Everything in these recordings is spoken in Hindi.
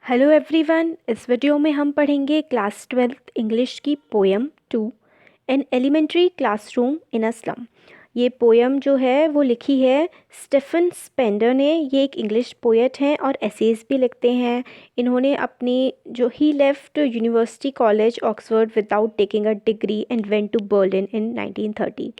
Hello everyone. इस वीडियो में हम पढ़ेंगे क्लास 12th इंग्लिश की poem 2 an elementary classroom in a slum. ये पोएम जो है वो लिखी है स्टीफन स्पेंडर ने। ये एक इंग्लिश पोएट हैं और एसेज भी लिखते हैं। इन्होंने अपनी जो ही left university college Oxford without taking a degree and went to Berlin in 1930।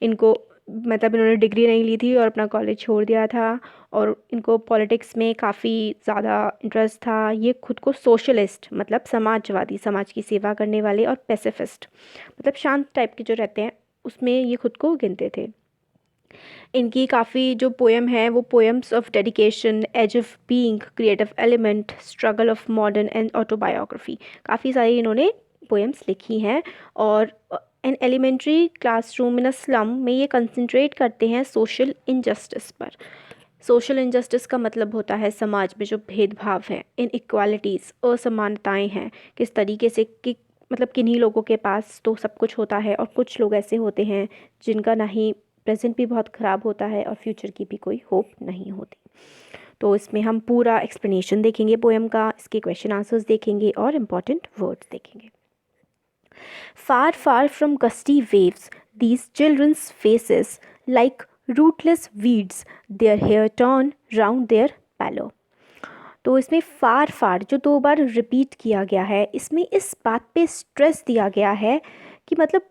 इनको मतलब इन्होंने डिग्री नहीं ली थी और अपना कॉलेज छोड़ दिया था और इनको पॉलिटिक्स में काफ़ी ज़्यादा इंटरेस्ट था। ये खुद को सोशलिस्ट मतलब समाजवादी, समाज की सेवा करने वाले, और पैसिफिस्ट मतलब शांत टाइप के जो रहते हैं उसमें ये खुद को गिनते थे। इनकी काफ़ी जो पोएम है वो poems of dedication, age of being, creative element, struggle of modern and autobiography, काफ़ी सारी इन्होंने पोएम्स लिखी हैं। और an elementary classroom in a slum में ये कंसंट्रेट करते हैं सोशल इनजस्टिस पर। सोशल इनजस्टिस का मतलब होता है समाज में जो भेदभाव है, इनइक्वालिटीज़, असमानताएं हैं, किस तरीके से कि मतलब किन्हीं लोगों के पास तो सब कुछ होता है और कुछ लोग ऐसे होते हैं जिनका ना ही प्रेजेंट भी बहुत ख़राब होता है और फ्यूचर की भी कोई होप नहीं होती। तो इसमें हम पूरा एक्सप्लेनेशन देखेंगे पोएम का, इसके क्वेश्चन आंसर्स देखेंगे और इम्पॉर्टेंट वर्ड्स देखेंगे। Far, far from gusty waves, these children's faces, like rootless weeds, their hair torn round their pallor. तो इसमें फार फार जो दो बार रिपीट किया गया है, इसमें इस बात पे स्ट्रेस दिया गया है कि मतलब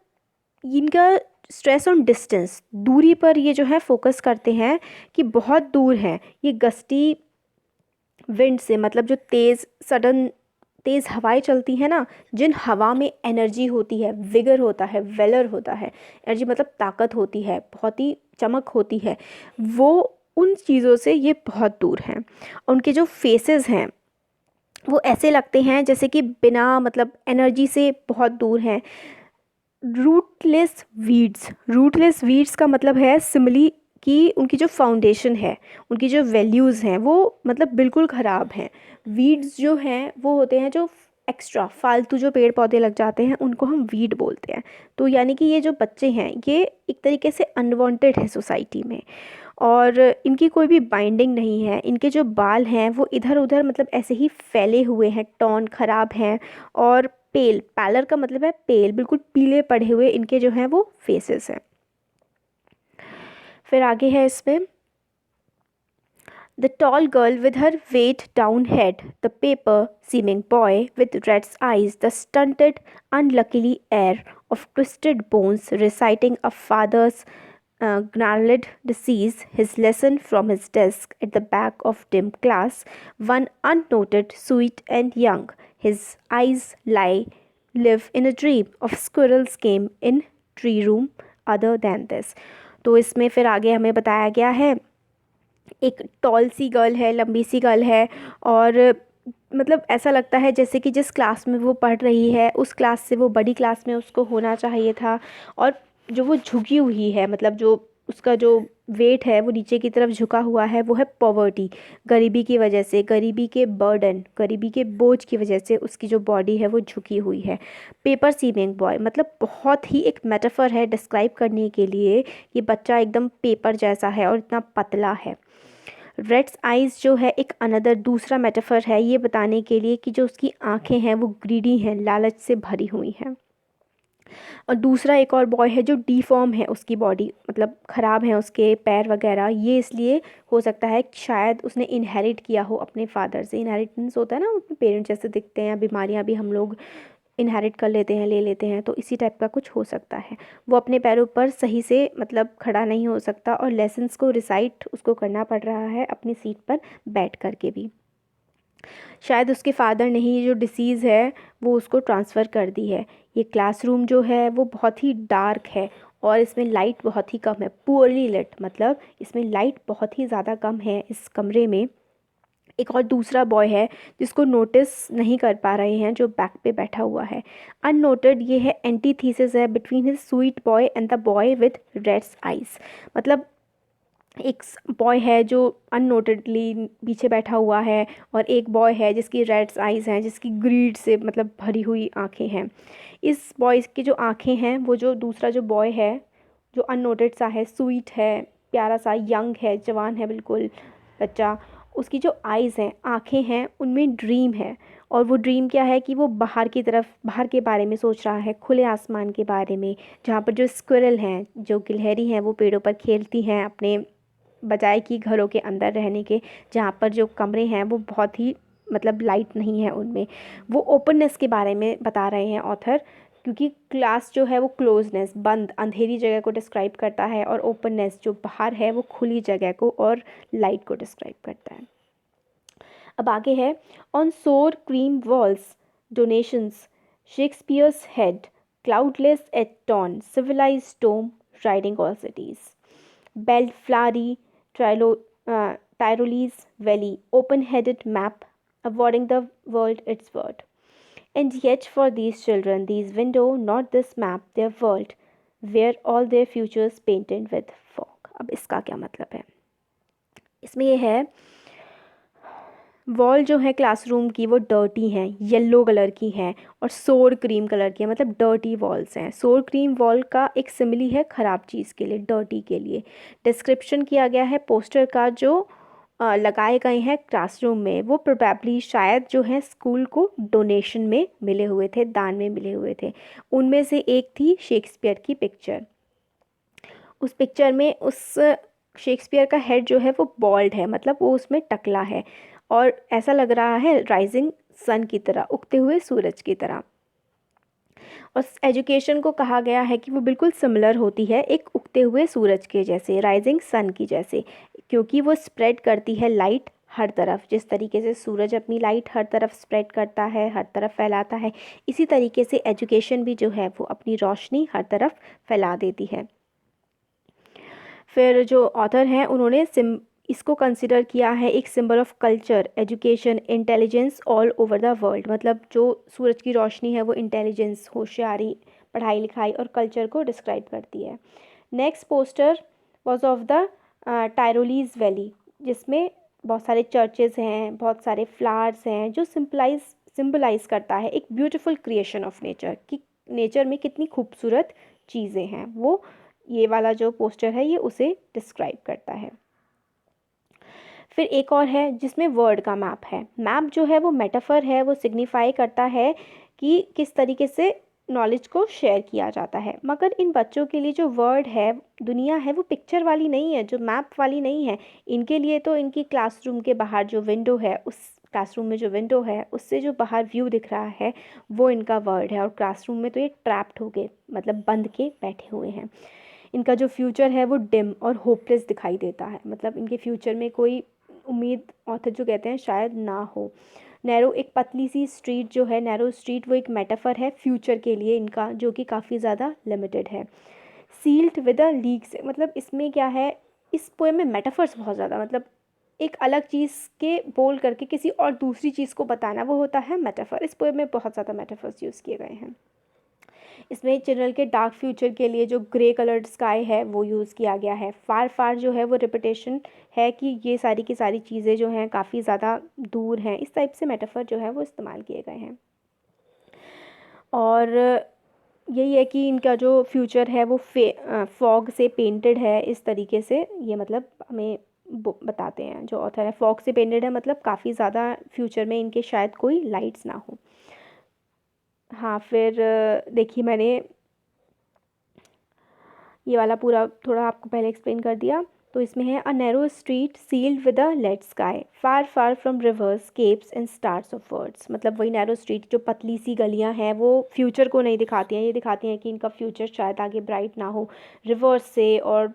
इनका स्ट्रेस ऑन डिस्टेंस, दूरी पर ये जो है फोकस करते हैं कि बहुत दूर हैं ये गस्टी विंड से, मतलब जो तेज़ सडन तेज़ हवाएं चलती हैं ना, जिन हवा में एनर्जी होती है, विगर होता है, वेलर होता है। एनर्जी मतलब ताकत होती है, बहुत ही चमक होती है, वो उन चीज़ों से ये बहुत दूर हैं। उनके जो फेसेस हैं वो ऐसे लगते हैं जैसे कि बिना मतलब एनर्जी से बहुत दूर हैं। रूटलेस वीड्स का मतलब है सिमिली कि उनकी जो फाउंडेशन है, उनकी जो वैल्यूज़ हैं वो मतलब बिल्कुल ख़राब हैं। वीड्स जो हैं वो होते हैं जो एक्स्ट्रा फालतू जो पेड़ पौधे लग जाते हैं उनको हम वीड बोलते हैं। तो यानी कि ये जो बच्चे हैं ये एक तरीके से अनवांटेड है सोसाइटी में, और इनकी कोई भी बाइंडिंग नहीं है। इनके जो बाल हैं वो इधर उधर मतलब ऐसे ही फैले हुए हैं, टॉन ख़राब हैं। और पैलर का मतलब है पेल, बिल्कुल पीले पड़े हुए इनके जो हैं वो फेसेस हैं। फिर आगे है इसमें The tall girl with her weighed down head, the paper seeming boy with red's eyes, the stunted, unluckily air of twisted bones reciting a father's gnarled disease, his lesson from his desk at the back of dim class, one unnoted, sweet and young. His eyes live in a dream of squirrels game in tree room other than this. तो इसमें फिर आगे हमें बताया गया है एक टॉल सी गर्ल है, लंबी सी गर्ल है, और मतलब ऐसा लगता है जैसे कि जिस क्लास में वो पढ़ रही है उस क्लास से वो बड़ी क्लास में उसको होना चाहिए था। और जो वो झुकी हुई है, मतलब जो उसका जो वेट है वो नीचे की तरफ झुका हुआ है, वो है पॉवर्टी, गरीबी की वजह से, गरीबी के बर्डन, गरीबी के बोझ की वजह से उसकी जो बॉडी है वो झुकी हुई है। पेपर सीमिंग बॉय मतलब बहुत ही एक मेटाफर है डिस्क्राइब करने के लिए कि बच्चा एकदम पेपर जैसा है और इतना पतला है। रेड्स आइज़ जो है एक अनदर दूसरा मेटाफर है ये बताने के लिए कि जो उसकी आंखें हैं वो ग्रीडी हैं, लालच से भरी हुई हैं। और दूसरा एक और बॉय है जो डीफॉर्म है, उसकी बॉडी मतलब ख़राब है, उसके पैर वगैरह। ये इसलिए हो सकता है कि शायद उसने इनहेरिट किया हो अपने फादर से। इनहेरिटेंस होता है ना, अपने पेरेंट्स जैसे दिखते हैं, बीमारियां भी हम लोग इनहेरिट कर लेते हैं, ले लेते हैं, तो इसी टाइप का कुछ हो सकता है। वो अपने पैरों पर सही से मतलब खड़ा नहीं हो सकता और लेसन्स को रिसाइट उसको करना पड़ रहा है अपनी सीट पर बैठ कर के भी। शायद उसके फादर ने ही ये जो डिसीज़ है वो उसको ट्रांसफ़र कर दी है। ये क्लासरूम जो है वो बहुत ही डार्क है और इसमें लाइट बहुत ही कम है। पुअरली लिट मतलब इसमें लाइट बहुत ही ज़्यादा कम है इस कमरे में। एक और दूसरा बॉय है जिसको नोटिस नहीं कर पा रहे हैं, जो बैक पे बैठा हुआ है। अननोटेड ये है एंटीथीसिस है between his sweet boy and the boy with rat's eyes. मतलब एक बॉय है जो अननोटेडली पीछे बैठा हुआ है और एक बॉय है जिसकी रेड्स आइज़ हैं, जिसकी ग्रीड से मतलब भरी हुई आंखें हैं। इस बॉय की जो आंखें हैं वो जो दूसरा जो बॉय है जो अननोटेड सा है, स्वीट है, प्यारा सा, यंग है, जवान है बिल्कुल बच्चा, उसकी जो आइज़ हैं, आँखें हैं, उनमें ड्रीम है। और वो ड्रीम क्या है कि वो बाहर की तरफ, बाहर के बारे में सोच रहा है, खुले आसमान के बारे में, जहाँ पर जो स्क्विरल हैं, जो गिलहरी हैं, वो पेड़ों पर खेलती हैं अपने बजाय कि घरों के अंदर रहने के, जहाँ पर जो कमरे हैं वो बहुत ही मतलब लाइट नहीं है उनमें। वो ओपननेस के बारे में बता रहे हैं ऑथर, क्योंकि क्लास जो है वो क्लोजनेस, बंद अंधेरी जगह को डिस्क्राइब करता है, और ओपननेस जो बाहर है वो खुली जगह को और लाइट को डिस्क्राइब करता है। अब आगे है, on sour cream walls donations Shakespeare's head cloudless at dawn civilized storm riding all cities Belflari Tyrolese Valley open-headed map awarding the world its word. And yet for these children, these window, not this map, their world, where all their futures painted with fog. अब इसका क्या मतलब है? इसमें ये है, वॉल जो है क्लासरूम की वो डर्टी हैं, येलो कलर की हैं और सोर क्रीम कलर की है, मतलब डर्टी वॉल्स हैं। सोर क्रीम वॉल का एक सिमिली है ख़राब चीज़ के लिए, डर्टी के लिए। डिस्क्रिप्शन किया गया है पोस्टर का जो लगाए गए हैं क्लासरूम में, वो प्रोबेबली शायद जो है स्कूल को डोनेशन में मिले हुए थे, दान में मिले हुए थे। उनमें से एक थी शेक्सपियर की पिक्चर। उस पिक्चर में उस शेक्सपियर का हेड जो है वो बॉल्ड है, मतलब वो उसमें टकला है और ऐसा लग रहा है राइजिंग सन की तरह, उगते हुए सूरज की तरह। और एजुकेशन को कहा गया है कि वो बिल्कुल सिमिलर होती है एक उगते हुए सूरज के जैसे, राइजिंग सन की जैसे, क्योंकि वो स्प्रेड करती है लाइट हर तरफ। जिस तरीके से सूरज अपनी लाइट हर तरफ स्प्रेड करता है, हर तरफ फैलाता है, इसी तरीके से एजुकेशन भी जो है वो अपनी रोशनी हर तरफ फैला देती है। फिर जो ऑथर हैं उन्होंने इसको कंसिडर किया है एक symbol of culture, education, intelligence all over the world. मतलब जो सूरज की रोशनी है वो इंटेलिजेंस, होशियारी, पढ़ाई लिखाई और कल्चर को डिस्क्राइब करती है। Next poster was of the Tyrolese valley, जिसमें बहुत सारे चर्चेज़ हैं, बहुत सारे फ्लावर्स हैं, जो सिंबलाइज करता है एक ब्यूटीफुल क्रिएशन ऑफ नेचर, कि नेचर में कितनी खूबसूरत चीज़ें हैं। वो ये वाला जो पोस्टर है ये उसे डिस्क्राइब करता है। फिर एक और है जिसमें वर्ड का मैप है। मैप जो है वो मेटाफर है, वो सिग्निफाई करता है कि किस तरीके से नॉलेज को शेयर किया जाता है। मगर इन बच्चों के लिए जो वर्ड है, दुनिया है, वो पिक्चर वाली नहीं है, जो मैप वाली नहीं है। इनके लिए तो इनकी क्लासरूम के बाहर जो विंडो है, उस क्लासरूम में जो विंडो है उससे जो बाहर व्यू दिख रहा है वो इनका वर्ड है। और क्लासरूम में तो ये ट्रैप्ड हो गए, मतलब बंद के बैठे हुए हैं। इनका जो फ्यूचर है वो डिम और होपलेस दिखाई देता है, मतलब इनके फ्यूचर में कोई उम्मीद, ऑथर जो कहते हैं, शायद ना हो। नैरो, एक पतली सी स्ट्रीट जो है, नैरो स्ट्रीट, वो एक मेटाफर है फ्यूचर के लिए इनका, जो कि काफ़ी ज़्यादा लिमिटेड है। सील्ड विद अ लीक से, मतलब इसमें क्या है, इस पोएम में मेटाफर्स बहुत ज़्यादा, मतलब एक अलग चीज़ के बोल करके किसी और दूसरी चीज़ को बताना, वो होता है मेटाफर। इस पोएम में बहुत ज़्यादा मेटाफर्स यूज़ किए गए हैं। इसमें चिल्ड्रन के डार्क फ्यूचर के लिए जो ग्रे कलर्ड स्काई है वो यूज़ किया गया है। फार फार जो है वो रिपीटेशन है कि ये सारी की सारी चीज़ें जो हैं काफ़ी ज़्यादा दूर हैं। इस टाइप से मेटाफर जो है वो इस्तेमाल किए गए हैं। और यही है कि इनका जो फ्यूचर है वो फॉग से पेंटेड है, इस तरीके से ये मतलब हमें बताते हैं जो ऑथर है। फॉग से पेंटेड है मतलब काफ़ी ज़्यादा फ्यूचर में इनके शायद कोई लाइट्स ना हो। हाँ, फिर देखिए मैंने ये वाला पूरा थोड़ा आपको पहले एक्सप्लेन कर दिया। तो इसमें है, a narrow street sealed with a lead sky far far from rivers capes and stars of words. मतलब वही नैरो स्ट्रीट, जो पतली सी गलियां हैं वो फ्यूचर को नहीं दिखाती हैं, ये दिखाती हैं कि इनका फ्यूचर शायद आगे ब्राइट ना हो। रिवर्स से और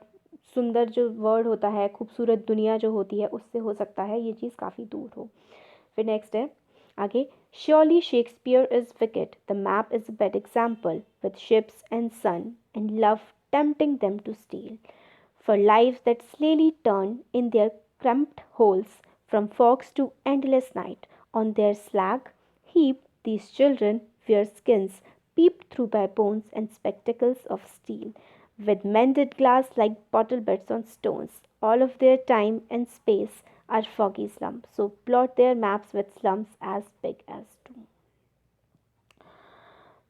सुंदर जो वर्ड होता है, खूबसूरत दुनिया जो होती है, उससे हो सकता है ये चीज़ काफ़ी दूर हो। फिर नेक्स्ट है आगे, surely Shakespeare is wicked, the map is a bad example with ships and sun and love tempting them to steal. For lives that slowly turn in their cramped holes from fogs to endless night, on their slag heap these children wear skins peeped through by bones and spectacles of steel, with mended glass like bottle beds on stones. All of their time and space are foggy slums, so plot their maps with slums as big as two.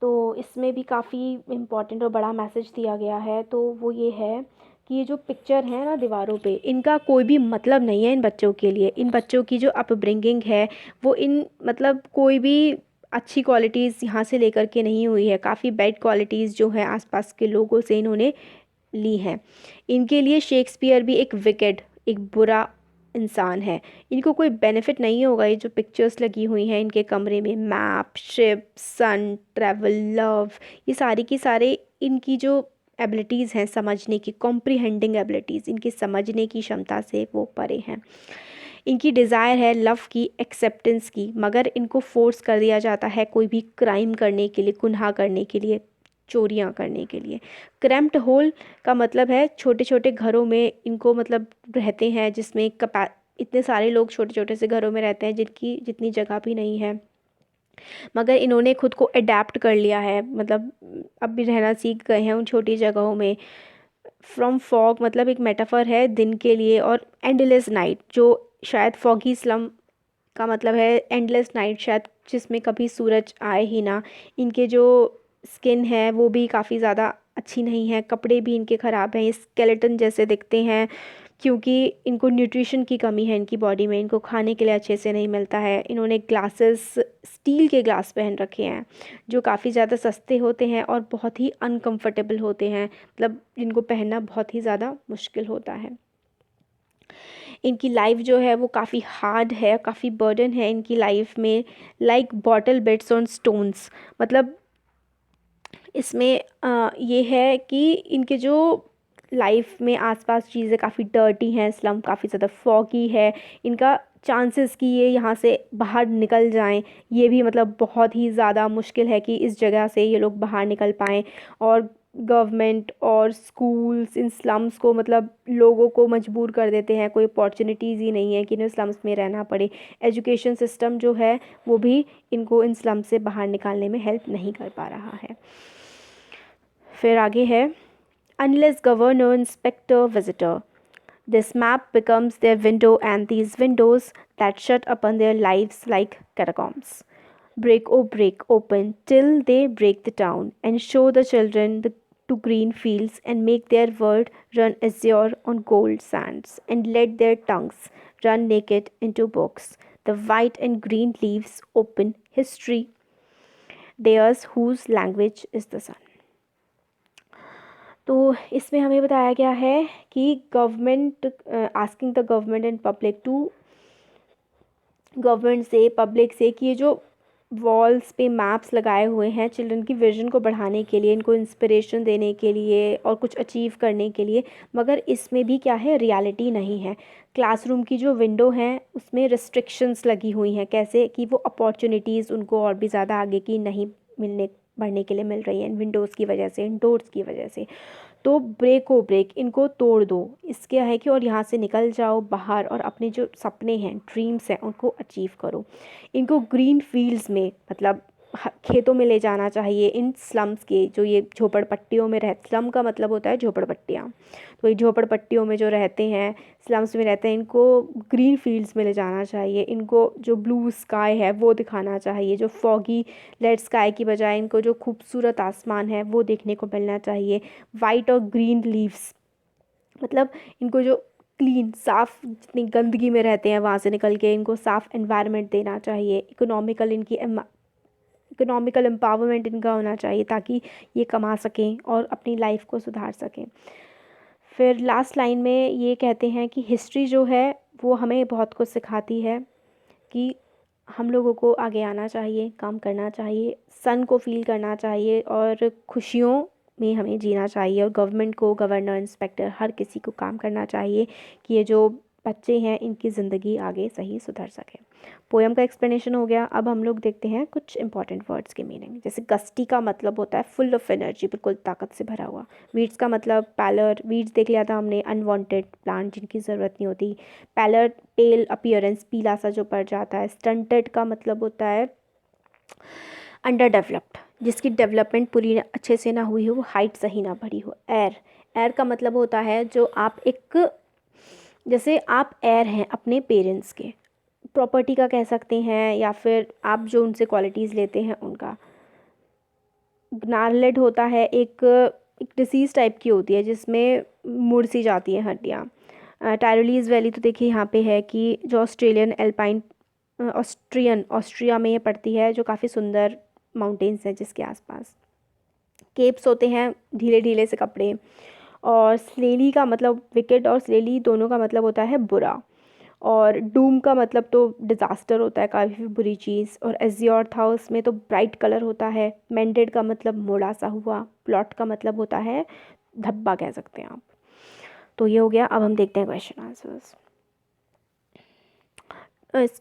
तो इसमें भी काफ़ी इम्पॉर्टेंट और बड़ा मैसेज दिया गया है। तो वो ये है कि ये जो पिक्चर है ना दीवारों पे, इनका कोई भी मतलब नहीं है इन बच्चों के लिए। इन बच्चों की जो अपब्रिंगिंग है वो इन मतलब कोई भी अच्छी क्वालिटीज़ यहाँ से लेकर के नहीं हुई है। काफ़ी बैड क्वालिटीज़ जो है आसपास के लोगों से इन्होंने ली हैं। इनके लिए शेक्सपियर भी एक विकेड, एक बुरा इंसान है। इनको कोई बेनिफिट नहीं होगा। ये जो पिक्चर्स लगी हुई हैं इनके कमरे में, मैप, शिप, सन, ट्रैवल, लव, ये सारी की सारे इनकी जो एबिलिटीज़ हैं समझने की, कॉम्प्रिहेंडिंग एबिलिटीज़, इनकी समझने की क्षमता से वो परे हैं। इनकी डिज़ायर है लव की, एक्सेप्टेंस की, मगर इनको फोर्स कर दिया जाता है कोई भी क्राइम करने के लिए, गुनाह करने के लिए, चोरियां करने के लिए। क्रैम्प्ड होल का मतलब है छोटे छोटे घरों में इनको मतलब रहते हैं, जिसमें इतने सारे लोग छोटे छोटे से घरों में रहते हैं जिनकी जितनी जगह भी नहीं है, मगर इन्होंने खुद को अडेप्ट कर लिया है, मतलब अब भी रहना सीख गए हैं उन छोटी जगहों में। फ्रॉम फॉग मतलब एक मेटाफर है दिन के लिए, और एंडलेस नाइट जो शायद फॉगी स्लम का मतलब है एंडलेस नाइट, शायद जिसमें कभी सूरज आए ही ना। इनके जो स्किन है वो भी काफ़ी ज़्यादा अच्छी नहीं है, कपड़े भी इनके ख़राब हैं, ये स्केलेटन जैसे दिखते हैं क्योंकि इनको न्यूट्रिशन की कमी है इनकी बॉडी में, इनको खाने के लिए अच्छे से नहीं मिलता है। इन्होंने ग्लासेस, स्टील के ग्लास पहन रखे हैं जो काफ़ी ज़्यादा सस्ते होते हैं और बहुत ही अनकंफर्टेबल होते हैं, मतलब जिनको पहनना बहुत ही ज़्यादा मुश्किल होता है। इनकी लाइफ जो है वो काफ़ी हार्ड है, काफ़ी बर्डन है इनकी लाइफ में, like bottle beds on stones. मतलब इसमें ये है कि इनके जो लाइफ में आसपास चीज़ें काफ़ी डर्टी हैं, स्लम काफ़ी ज़्यादा फॉगी है, इनका चांसेस कि ये यहाँ से बाहर निकल जाएं ये भी मतलब बहुत ही ज़्यादा मुश्किल है कि इस जगह से ये लोग बाहर निकल पाएँ। और गवर्नमेंट और स्कूल्स इन स्लम्स को मतलब लोगों को मजबूर कर देते हैं, कोई अपॉर्चुनिटीज़ ही नहीं है कि इन्हें स्लम्स में रहना पड़े। एजुकेशन सिस्टम जो है वो भी इनको इन स्लम से बाहर निकालने में हेल्प नहीं कर पा रहा है। फिर आगे है unless governor, inspector, visitor. This map becomes their window, and these windows that shut upon their lives like catacombs. Break, oh, break open till they break the town and show the children to green fields and make their world run azure on gold sands and let their tongues run naked into books. The white and green leaves open history, theirs whose language is the sun. तो इसमें हमें बताया गया है कि government asking the government and public to, government से, पब्लिक से, कि ये जो वॉल्स पे मैप्स लगाए हुए हैं चिल्ड्रन की विजन को बढ़ाने के लिए, इनको इंस्पिरेशन देने के लिए और कुछ अचीव करने के लिए, मगर इसमें भी क्या है, रियलिटी नहीं है। क्लासरूम की जो विंडो हैं उसमें रिस्ट्रिक्शंस लगी हुई हैं, कैसे कि वो अपॉर्चुनिटीज़ उनको और भी ज़्यादा आगे की नहीं मिलने बढ़ने के लिए मिल रही हैं विंडोज़ की वजह से, इन डोर्स की वजह से। तो ब्रेक हो ब्रेक, इनको तोड़ दो, इसके है कि और यहाँ से निकल जाओ बाहर और अपने जो सपने हैं, ड्रीम्स हैं, उनको अचीव करो। इनको ग्रीन फील्ड्स में मतलब खेतों में ले जाना चाहिए। इन स्लम्स के जो ये झोपड़पट्टियों में स्लम का मतलब होता है झोपड़पट्टियाँ, तो ये झोपड़पट्टियों में जो रहते हैं, स्लम्स में रहते हैं, इनको ग्रीन फील्ड्स में ले जाना चाहिए। इनको जो ब्लू स्काई है वो दिखाना चाहिए, जो फॉगी लेड स्काई की बजाय इनको जो खूबसूरत आसमान है वो देखने को मिलना चाहिए। वाइट और ग्रीन लीव्स मतलब इनको जो क्लीन, साफ़, जितनी गंदगी में रहते हैं वहाँ से निकल के इनको साफ़ एनवायरनमेंट देना चाहिए। इकोनॉमिकल एम्पावरमेंट इनका होना चाहिए ताकि ये कमा सकें और अपनी लाइफ को सुधार सकें। फिर लास्ट लाइन में ये कहते हैं कि हिस्ट्री जो है वो हमें बहुत कुछ सिखाती है कि हम लोगों को आगे आना चाहिए, काम करना चाहिए, सन को फील करना चाहिए और खुशियों में हमें जीना चाहिए। और गवर्नमेंट को, गवर्नर, इंस्पेक्टर, हर किसी को काम करना चाहिए कि ये जो बच्चे हैं इनकी ज़िंदगी आगे सही सुधर सके। पोएम का एक्सप्लेनेशन हो गया। अब हम लोग देखते हैं कुछ इंपॉर्टेंट वर्ड्स के मीनिंग। जैसे गस्टी का मतलब होता है फुल ऑफ एनर्जी, बिल्कुल ताकत से भरा हुआ। वीड्स का मतलब पैलर, वीड्स देख लिया था हमने, अनवांटेड प्लांट जिनकी ज़रूरत नहीं होती। पैलर, पेल अपीयरेंस, पीला सा जो पड़ जाता है। स्टंटेड का मतलब होता है अंडर डेवलप्ड, जिसकी डेवलपमेंट पूरी अच्छे से ना हुई हो, हाइट सही ना बढ़ी हो। एयर, एयर का मतलब होता है जो आप एक, जैसे आप एयर हैं अपने पेरेंट्स के, प्रॉपर्टी का कह सकते हैं या फिर आप जो उनसे क्वालिटीज़ लेते हैं उनका। ग्नार्लेड होता है एक एक डिसीज़ टाइप की होती है जिसमें मुड़ सी जाती हैं हड्डियाँ। टायरोलीज़ वैली तो देखिए यहाँ पे है कि जो ऑस्ट्रेलियन एल्पाइन ऑस्ट्रिया में ये पड़ती है, जो काफ़ी सुंदर माउंटेन्स हैं जिसके आसपास। केप्स होते हैं ढीले ढीले से कपड़े। और स्लेली का मतलब विकेट और स्लेली दोनों का मतलब होता है बुरा। और डूम का मतलब तो डिज़ास्टर होता है, काफ़ी बुरी चीज़। और एज्योर था उसमें तो ब्राइट कलर होता है। मेंडेड का मतलब मोड़ा सा हुआ। प्लॉट का मतलब होता है धब्बा कह सकते हैं आप। तो ये हो गया। अब हम देखते हैं क्वेश्चन आंसर्स।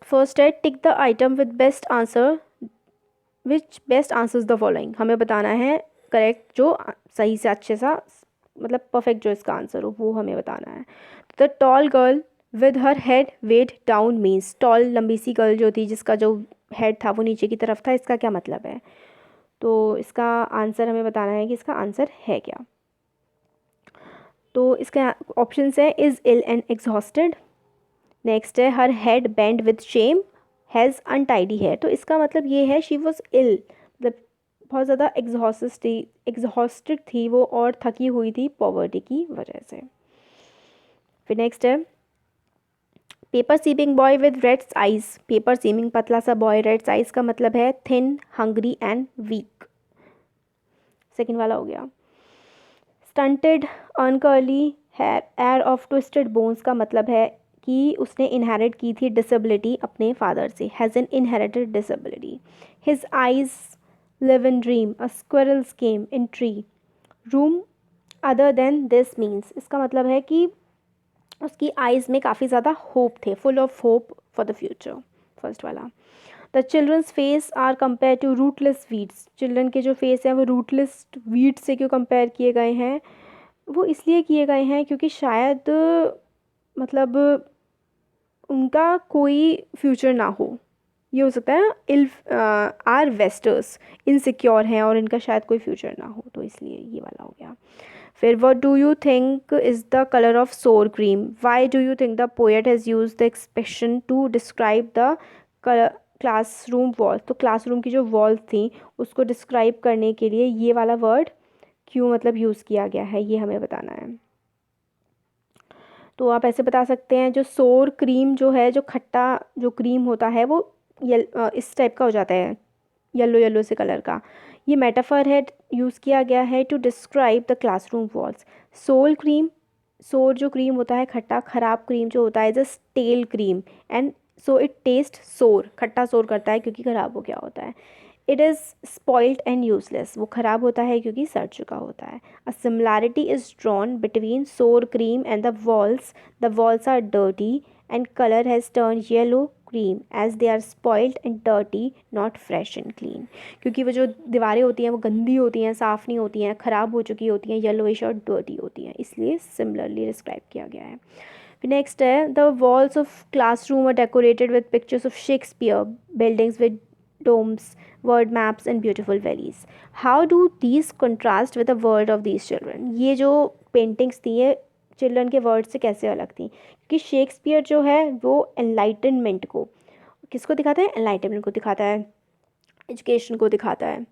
फर्स्ट है tick the item with best answer which best answers the following. हमें बताना है करेक्ट जो सही से अच्छे सा मतलब परफेक्ट जो इसका आंसर हो वो हमें बताना है। The tall girl with her head weighed down means, tall लंबी सी गर्ल जो थी जिसका जो हेड था वो नीचे की तरफ था, इसका क्या मतलब है? तो इसका आंसर हमें बताना है कि इसका आंसर है क्या। तो इसका ऑप्शन है is ill and exhausted. Next है her head bend with shame, has untidy hair. तो इसका मतलब ये है शी वॉज इल, मतलब बहुत ज़्यादा एग्जॉस्टेड थी वो और थकी हुई थी पॉवर्टी की वजह से। फिर नेक्स्ट है paper seeming boy with reds eyes. Paper seeming पतला सा बॉय, रेड्स आइज का मतलब है thin, hungry and weak. Second वाला हो गया। स्टंटेड अनकर्ली hair heir of twisted bones का मतलब है कि उसने इनहेरिट की थी डिसेबिलिटी अपने फादर से, has an inherited disability. His eyes live in dream, a squirrels game in tree, room other than this means. इसका मतलब है कि उसकी आइज़ में काफ़ी ज़्यादा होप थे, full of hope for the future. First वाला। The children's face are compare to rootless weeds. Children के जो फेस हैं वो रूटलेस वीड्स से क्यों कंपेयर किए गए हैं? वो इसलिए किए गए हैं क्योंकि शायद मतलब उनका कोई फ्यूचर ना हो। ये हो सकता है इल आर वेस्टर्स इनसिक्योर हैं और इनका शायद कोई फ्यूचर ना हो, तो इसलिए ये वाला हो गया। फिर what do you think is the color of sour cream? Why do you think the poet has used the expression to describe the classroom wall? तो classroom की जो walls थी उसको डिस्क्राइब करने के लिए ये वाला वर्ड क्यों मतलब यूज़ किया गया है, ये हमें बताना है। तो आप ऐसे बता सकते हैं जो सोर क्रीम जो है, जो खट्टा जो क्रीम होता है वो इस टाइप का हो जाता है, येलो येलो से कलर का। ये मेटाफर है, यूज़ किया गया है to describe the classroom walls. Sour cream, sour जो क्रीम होता है खट्टा, ख़राब क्रीम जो होता है is a stale cream and so it taste sour, खट्टा सोर करता है क्योंकि ख़राब हो गया होता है। It is spoiled and useless, वो ख़राब होता है क्योंकि सड़ चुका होता है। A similarity is drawn between sour cream and the walls are dirty and color has turned yellow cream as they are spoiled and dirty, not fresh and clean। क्योंकि वो जो दीवारें होती हैं वो गंदी होती हैं, साफ़ नहीं होती हैं, ख़राब हो चुकी होती हैं, येलोइश और डर्टी होती हैं, इसलिए सिमिलरली डिस्क्राइब किया गया है। फिर नेक्स्ट है the walls of classroom are decorated with pictures of Shakespeare, buildings with domes, word maps and beautiful valleys. How do these contrast with the world of these children? ये जो पेंटिंग्स थी ये चिल्ड्रन के वर्ड से कैसे अलग थी? क्योंकि शेक्सपियर जो है वो एनलाइटनमेंट को किसको दिखाता है? एनलाइटनमेंट को दिखाता है, एजुकेशन को दिखाता है।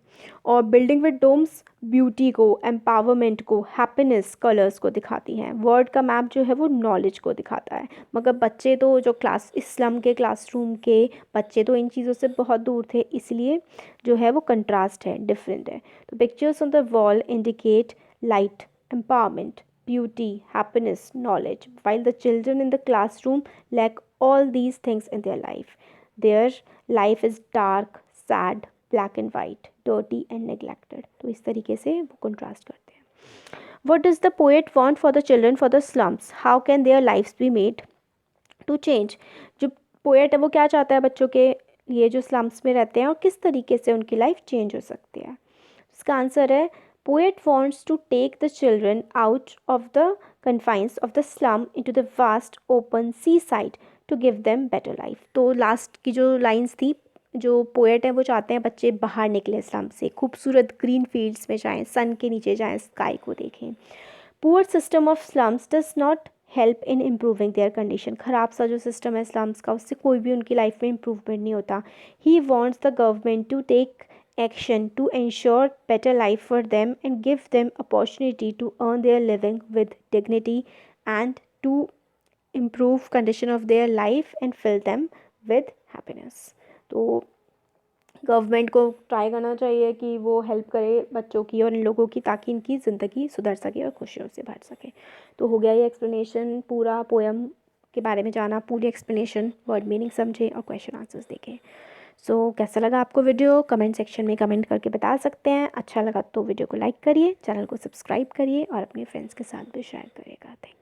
और बिल्डिंग विद डोम्स ब्यूटी को, एम्पावरमेंट को, हैप्पीनेस, कलर्स को दिखाती हैं। वर्ड का मैप जो है वो नॉलेज को दिखाता है। मगर बच्चे तो जो क्लास इस्लाम के क्लासरूम के बच्चे तो इन चीज़ों से बहुत दूर थे, इसलिए जो है वो कंट्रास्ट है, डिफरेंट है। तो pictures on the wall indicate light, empowerment, beauty, happiness, knowledge, while the children in the classroom lack all these things in their life. Their life is dark, sad, black and white, dirty and neglected. तो इस तरीके से वो contrast करते हैं। What does the poet want for the children for the slums? How can their lives be made to change? जो poet है वो क्या चाहता है बच्चों के लिए जो slums में रहते हैं और किस तरीके से उनकी लाइफ चेंज हो सकती है? इसका आंसर है poet wants to take the children out of the confines of the slum into the vast open seaside to give them better life। तो लास्ट की जो लाइंस थी, जो पोएट है वो चाहते हैं बच्चे बाहर निकले स्लम से, खूबसूरत ग्रीन फील्ड्स में जाएं, सन के नीचे जाएं, स्काई को देखें। Poor system of slums does not help in improving there condition. ख़राब सा जो सिस्टम है स्लम्स का उससे कोई भी उनकी लाइफ में इम्प्रूवमेंट नहीं होता। He wants the government to take action to ensure better life for them and give them opportunity to earn their living with dignity and to improve condition of their life and fill them with happiness. तो गवर्नमेंट को ट्राई करना चाहिए कि वो हेल्प करे बच्चों की और इन लोगों की, ताकि इनकी ज़िंदगी सुधर सके और खुशियों से भर सके। तो हो गया ये एक्सप्लेनेशन, पूरा पोएम के बारे में जाना, पूरी एक्सप्लेनेशन, वर्ड मीनिंग समझे और क्वेश्चन आंसर्स देखें। सो कैसा लगा आपको वीडियो, कमेंट सेक्शन में कमेंट करके बता सकते हैं। अच्छा लगा तो वीडियो को लाइक करिए, चैनल को सब्सक्राइब करिए और अपने फ्रेंड्स के साथ भी शेयर करिएगा। Thank you.